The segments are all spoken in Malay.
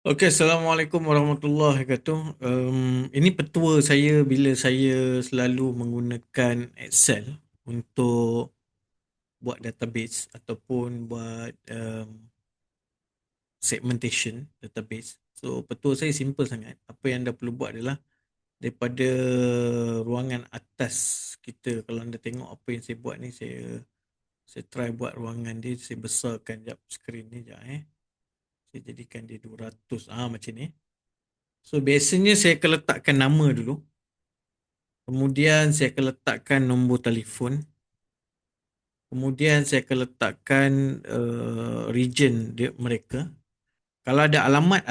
Okey, Assalamualaikum warahmatullahi wabarakatuh. Ini petua saya bila saya selalu menggunakan Excel untuk buat database ataupun buat segmentation database. So, petua saya simple sangat. Apa yang anda perlu buat adalah daripada ruangan atas kita, kalau anda tengok apa yang saya buat ni, saya try buat ruangan dia, saya besarkan jap skrin ni jap Saya jadikan dia 200 macam ni. So biasanya saya akan letakkan nama dulu. Kemudian saya akan letakkan nombor telefon. Kemudian saya akan letakkan region dia, mereka. Kalau ada alamat.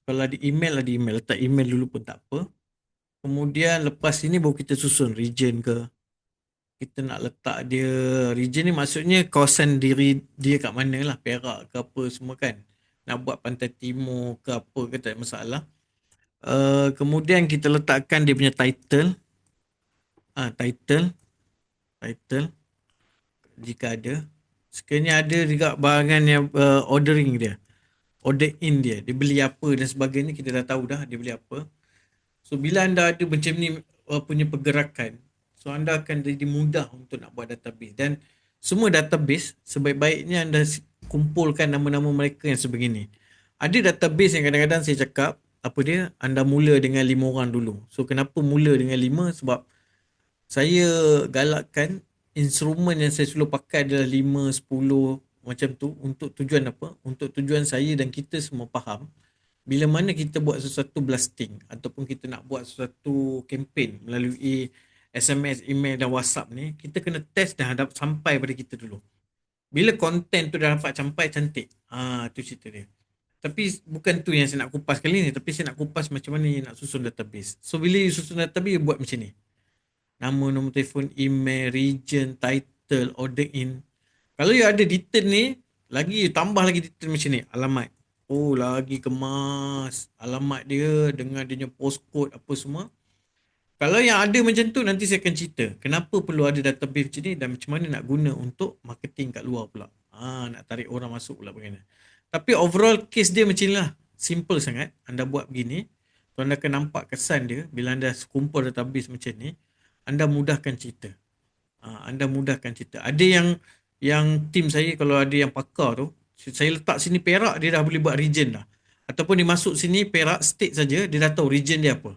Kalau ada email. Letak email dulu pun tak apa. Kemudian lepas ini baru kita susun region ke. Kita nak letak dia, region ni maksudnya kawasan diri dia kat mana lah. Perak ke apa semua kan. Nak buat Pantai Timur ke apa ke tak ada masalah. Kemudian kita letakkan dia punya title. Title jika ada. Sekiranya ada juga barangan yang ordering dia. Order in dia beli apa dan sebagainya, kita dah tahu dah dia beli apa. So bila anda ada macam ni punya pergerakan, so anda akan jadi mudah untuk nak buat database. Dan semua database sebaik-baiknya anda kumpulkan nama-nama mereka yang sebegini. Ada database yang kadang-kadang saya cakap apa dia, anda mula dengan 5 orang dulu. So kenapa mula dengan 5? Sebab saya galakkan instrumen yang saya selalu pakai adalah 5, 10 macam tu. Untuk tujuan apa? Untuk tujuan saya dan kita semua faham bila mana kita buat sesuatu blasting ataupun kita nak buat sesuatu campaign melalui SMS, email dan WhatsApp ni, kita kena test dah sampai pada kita dulu. Bila konten tu dah dapat sampai cantik, tu cerita dia. Tapi bukan tu yang saya nak kupas kali ni, tapi saya nak kupas macam mana you nak susun database. So bila you susun database, you buat macam ni: nama, nombor telefon, email, region, title, order in. Kalau you ada detail ni, lagi you tambah lagi detail macam ni. Alamat. Oh, lagi kemas. Alamat dia dengan dia punya postcode apa semua. Kalau yang ada macam tu, nanti saya akan cerita kenapa perlu ada database macam ni dan macam mana nak guna untuk marketing kat luar pula. Nak tarik orang masuk pula bagaimana. Tapi overall case dia macam ni lah. Simple sangat. Anda buat begini, so anda akan nampak kesan dia bila anda kumpul database macam ni. Anda mudahkan cerita. Anda mudahkan cerita. Ada yang tim saya, kalau ada yang pakar tu, saya letak sini Perak, dia dah boleh buat region dah. Ataupun dia masuk sini Perak state saja, dia dah tahu region dia apa.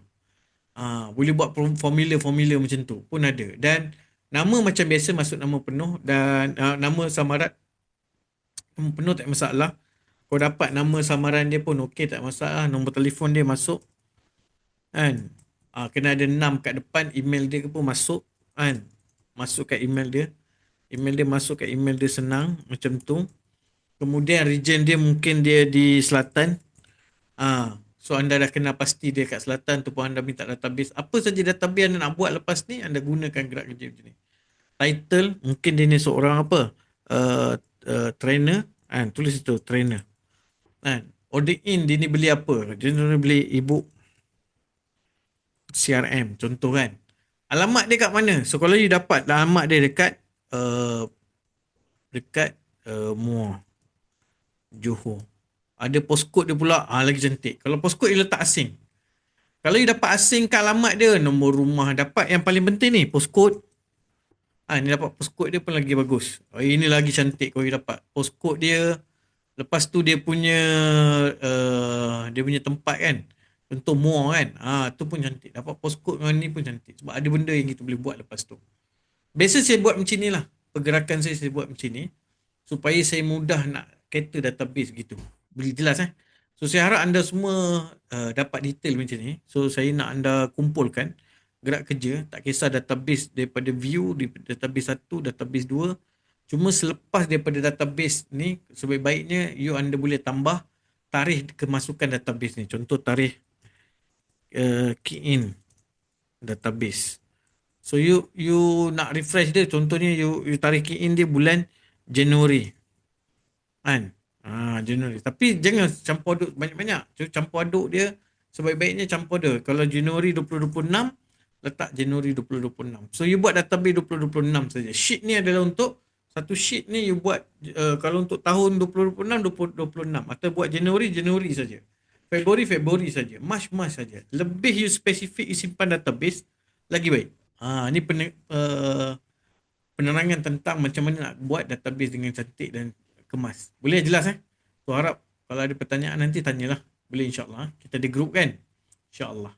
Boleh buat formula macam tu pun ada. Dan nama macam biasa masuk nama penuh dan nama samaran penuh tak masalah. Kau dapat nama samaran dia pun okey, tak masalah. Nombor telefon dia masuk kan. Kena ada 6 kat depan, email dia pun masuk kan. Masuk kat email dia. Email dia masuk kat email dia, senang macam tu. Kemudian region dia mungkin dia di selatan. So anda dah kenal pasti dia kat selatan tu pun anda minta database. Apa saja database anda nak buat lepas ni, anda gunakan gerak kerja macam ni. Title, mungkin dia ni seorang apa? Trainer. Tulis itu, trainer. Order in, dia ni beli apa? Dia ni beli ebook CRM, contoh kan. Alamat dia kat mana? So kalau you dapat alamat dia dekat Muar, Johor. Ada postcode dia pula, lagi cantik. Kalau postcode dia letak asing. Kalau you dapat asing kat alamat dia, nombor rumah dapat, yang paling penting ni postcode. Ni dapat postcode dia pun lagi bagus. Ini lagi cantik kalau you dapat postcode dia. Lepas tu dia punya tempat kan. Contoh Muar kan. Tu pun cantik. Dapat postcode dengan ni pun cantik. Sebab ada benda yang kita boleh buat lepas tu. Biasa saya buat macam ni lah. Pergerakan saya buat macam ni. Supaya saya mudah nak cater database gitu. Boleh jelas So saya harap anda semua dapat detail macam ni. So saya nak anda kumpulkan gerak kerja. Tak kisah database daripada view, database 1, database 2. Cuma selepas daripada database ni, sebaik-baiknya anda boleh tambah tarikh kemasukan database ni. Contoh tarikh key in database. So you nak refresh dia, contohnya you tarik key in dia bulan Januari. Kan? Januari. Tapi jangan campur aduk banyak-banyak. So, campur aduk dia sebaik-baiknya campur dia. Kalau Januari 2026, letak Januari 2026. So you buat database 2026 saja. Sheet ni adalah untuk satu sheet ni you buat kalau untuk tahun 2026 2026 atau buat Januari saja. Februari saja. March saja. Lebih you spesifik you simpan database, lagi baik. Ni penerangan tentang macam mana nak buat database dengan cantik dan kemas. Boleh jelas So harap kalau ada pertanyaan nanti tanyalah. Boleh insyaAllah. Kita ada group kan? InsyaAllah.